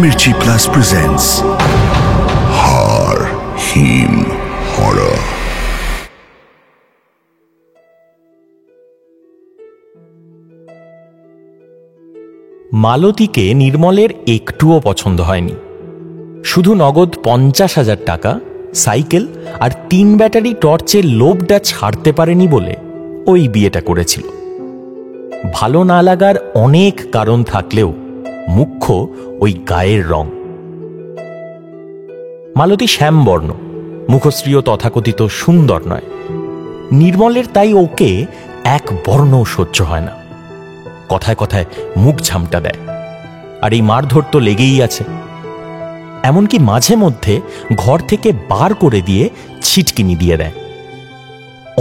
Mirchi Plus presents Har Him Horror. মালতীকে নির্মলের একটুও পছন্দ হয়নি। শুধু নগদ 50,000 টাকা, সাইকেল আর 3 ব্যাটারি টর্চের লোভটা ছাড়তে পারেনি বলে ওই বিয়েটা করেছিল। ভালো না লাগার অনেক কারণ থাকলেও মুখ্য ওই গায়ের রং। মালতী শ্যামবর্ণ, মুখশ্রীও তথাকথিত সুন্দর নয়। নির্মলের তাই ওকে এক বর্ণও সহ্য হয় না। কথায় কথায় মুখ ঝামটা দেয়, আর এই মারধর তো লেগেই আছে। এমনকি মাঝে মধ্যে ঘর থেকে বার করে দিয়ে ছিটকিনি দিয়ে দেয়।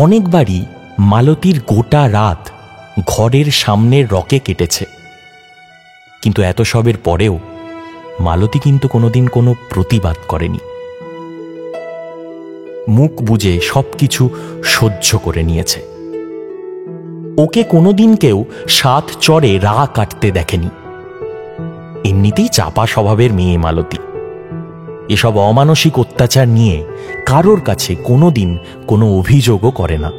অনেকবারই মালতীর গোটা রাত ঘরের সামনের রকে কেটেছে। কিন্তু এত সবের পরেও মালতী কিন্তু কোনোদিন কোনো প্রতিবাদ করেনি। মুখ বুজে সবকিছু সহ্য করে নিয়েছে। ওকে কোনোদিন কেউ 7 চড়ে রা কাটতে দেখেনি। এমনিতেই চাপা স্বভাবের মেয়ে মালতী। এসব অমানসিক অত্যাচার নিয়ে কারোর কাছে কোনোদিন কোনো অভিযোগও করে না।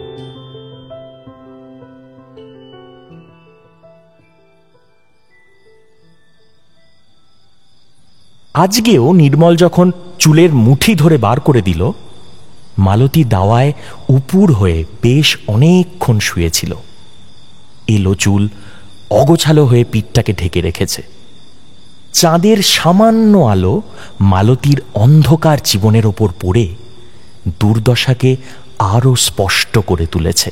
আজকেও নির্মল যখন চুলের মুঠি ধরে বার করে দিল, মালতী দাওয়ায় উপুর হয়ে বেশ অনেকক্ষণ শুয়েছিল। এলো চুল অগোছালো হয়ে পিঠটাকে ঢেকে রেখেছে। চাঁদের সামান্য আলো মালতীর অন্ধকার জীবনের ওপর পড়ে দুর্দশাকে আরো স্পষ্ট করে তুলেছে।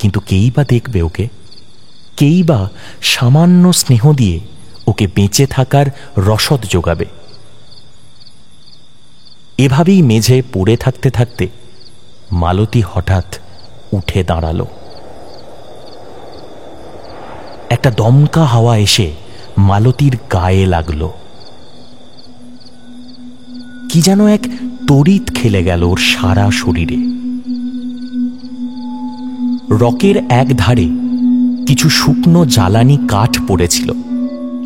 কিন্তু কেই বা দেখবে ওকে, কেই বা সামান্য স্নেহ দিয়ে ওকে বেঁচে থাকার রসদ যোগাবে। এভাবেই মেঝে পড়ে থাকতে থাকতে মালতী হঠাৎ উঠে দাঁড়ালো। একটা দমকা হাওয়া এসে মালতীর গায়ে লাগল। কি যেন এক তড়িৎ খেলে গেল ওর সারা শরীরে। রকের এক ধারে কিছু শুকনো জ্বালানি কাঠ পড়েছিল।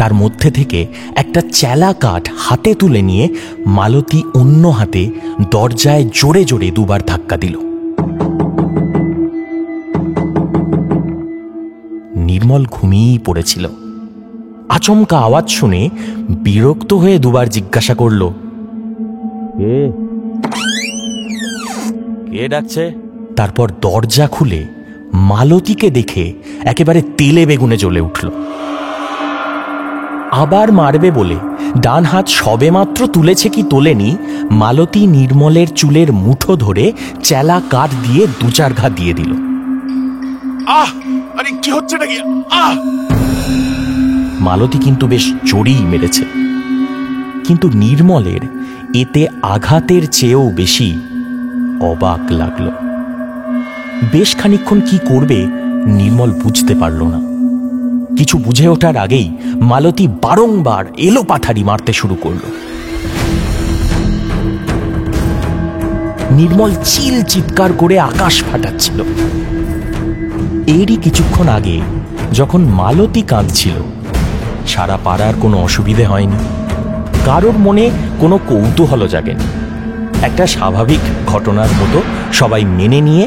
তার মধ্যে থেকে একটা চেলা কাঠ হাতে তুলে নিয়ে মালতী অন্য হাতে দরজায় জোরে জোরে 2 বার ধাক্কা দিল। নির্মল ঘুমিয়েই পড়েছিল। আচমকা আওয়াজ শুনে বিরক্ত হয়ে 2 বার জিজ্ঞাসা করল, কে ডাকছে? তারপর দরজা খুলে মালতীকে দেখে একেবারে তেলে বেগুনে জ্বলে উঠল। আবার মারবে বলে ডান হাত সবেমাত্র তুলেছে কি তোলেনি, মালতী নির্মলের চুলের মুঠো ধরে চেলা কাঠ দিয়ে 2-4 ঘা দিয়ে দিল। আহ! আরে কি হচ্ছে নাকি? আহ! মালতী কিন্তু বেশ জোরেই মেরেছে। কিন্তু নির্মলের এতে আঘাতের চেয়েও বেশি অবাক লাগল। বেশ খানিকক্ষণ কি করবে নির্মল বুঝতে পারল না। কিছু বুঝে ওঠার আগেই মালতী বারংবার এলোপাথারি মারতে শুরু করল। নির্মল চিল চিৎকার করে আকাশ ফাটাচ্ছিল। এরই কিছুক্ষণ আগে যখন মালতী কাঁদছিল, সারা পাড়ার কোনো অসুবিধে হয়নি। কারোর মনে কোনো কৌতূহল জাগেনি। একটা স্বাভাবিক ঘটনার মতো সবাই মেনে নিয়ে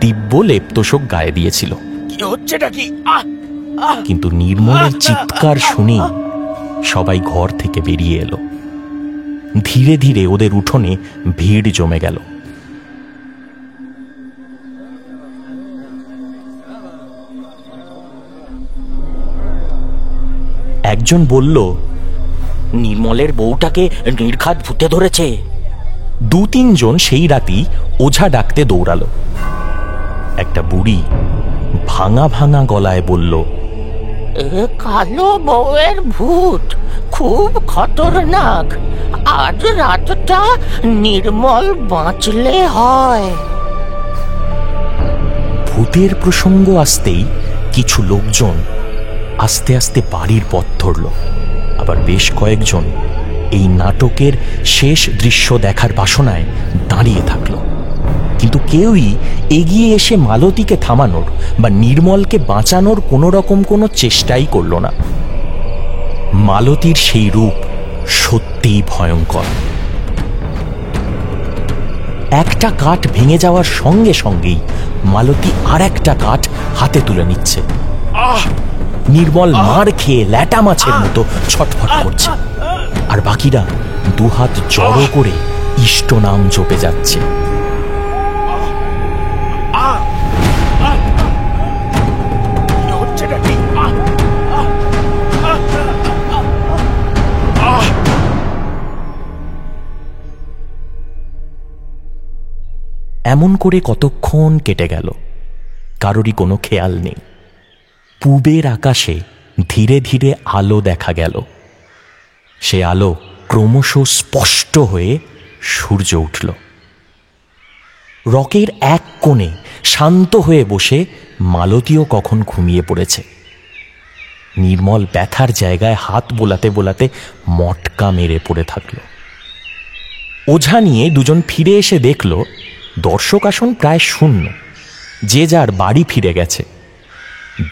দিব্য লেপ্তশোক গায়ে দিয়েছিল। কি হচ্ছে নাকি? কিন্তু নির্মলের চিৎকার শুনে সবাই ঘর থেকে বেরিয়ে এলো। ধীরে ধীরে ওদের উঠোনে ভিড় জমে গেল। একজন বলল, নির্মলের বউটাকে নির্ঘাত ভূতে ধরেছে। 2-3 জন সেই রাতেই ওঝা ডাকতে দৌড়ালো। একটা বুড়ি ভাঙা ভাঙা গলায় বলল, এ কালো বউয়ের ভূত খুব খতরনাক। আজ রাতটা নির্মল বাঁচলে হয়। ভূতের প্রসঙ্গ আসতেই কিছু লোকজন আস্তে আস্তে বাড়ির পথ ধরল। আবার বেশ কয়েকজন এই নাটকের শেষ দৃশ্য দেখার বাসনায় দাঁড়িয়ে থাকল। কিন্তু কেউই এগিয়ে এসে মালতীকে থামানোর বা নির্মলকে বাঁচানোর কোনো রকম কোনো চেষ্টাই করল না। মালতীর সেই রূপ সত্যিই ভয়ঙ্কর। একটা কাঠ ভেঙে যাওয়ার সঙ্গে সঙ্গেই মালতী আর একটা কাঠ হাতে তুলে নিচ্ছে। নির্মল মার খেয়ে ল্যাটা মাছের মতো ছটফট করছে, আর বাকিরা দুহাত জড়ো করে ইষ্ট নাম জপে যাচ্ছে। এমন করে কতক্ষণ কেটে গেল, কারোরই কোনো খেয়াল নেই। পূবের আকাশে ধীরে ধীরে আলো দেখা গেল। সে আলো ক্রমশ স্পষ্ট হয়ে সূর্য উঠল। রকের এক কোণে শান্ত হয়ে বসে মালতীও কখন ঘুমিয়ে পড়েছে। নির্মল ব্যথার জায়গায় হাত বোলাতে বোলাতে মটকা মেরে পড়ে থাকল। ওঝা নিয়ে দুজন ফিরে এসে দেখল দর্শক আসন প্রায় শূন্য, যে যার বাড়ি ফিরে গেছে।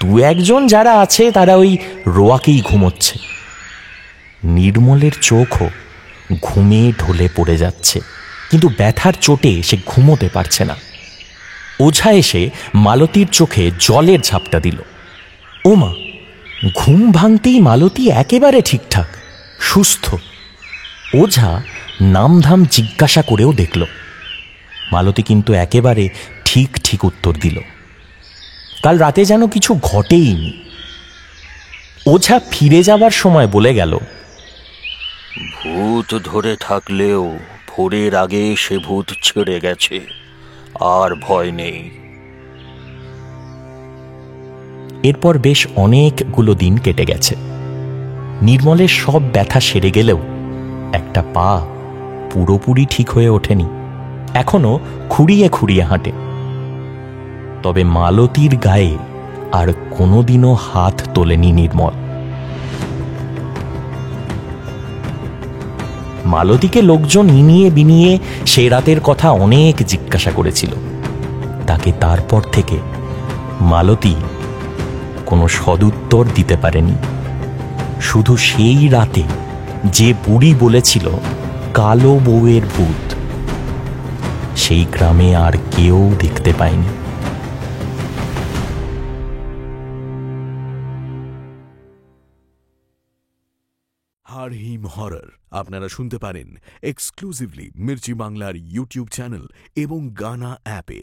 দু একজন যারা আছে তারা ওই রোয়াকেই ঘুমোচ্ছে। নির্মলের চোখও ঘুমে ঢলে পড়ে যাচ্ছে, কিন্তু ব্যথার চোটে সে ঘুমোতে পারছে না। ওঝা এসে মালতীর চোখে জলের ঝাপটা দিল। ওমা, ঘুম ভাঙতেই মালতী একেবারে ঠিকঠাক সুস্থ। ওঝা নামধাম জিজ্ঞাসা করেও দেখল। মালতী কিন্তু একেবারে ঠিক ঠিক উত্তর দিল। কাল রাতে যেন কিছু ঘটেইনি। ওঝা ফিরে যাবার সময় বলে গেল, ভূত ধরে থাকলেও ভোরের আগে সে ভূত ছেড়ে গেছে, আর ভয় নেই। এরপর বেশ অনেকগুলো দিন কেটে গেছে। নির্মলের সব ব্যথা সেরে গেলেও একটা পা পুরোপুরি ঠিক হয়ে ওঠেনি, এখনো খুঁড়িয়ে খুঁড়িয়ে হাঁটে। তবে মালতীর গায়ে আর কোনোদিনও হাত তোলেনি নির্মল। মালতীকে লোকজন ইনিয়ে বিনিয়ে সে রাতের কথা অনেক জিজ্ঞাসা করেছিল। তাকে তারপর থেকে মালতী কোনো সদুত্তর দিতে পারেনি। শুধু সেই রাতে যে বুড়ি বলেছিল কালো বউয়ের ভূত, সেই গ্রামে আর কেউ দেখতে পায়নি। হারহিম হরর আপনারা শুনতে পারেন এক্সক্লুসিভলি মির্চি বাংলার ইউটিউব চ্যানেল এবং গানা অ্যাপে।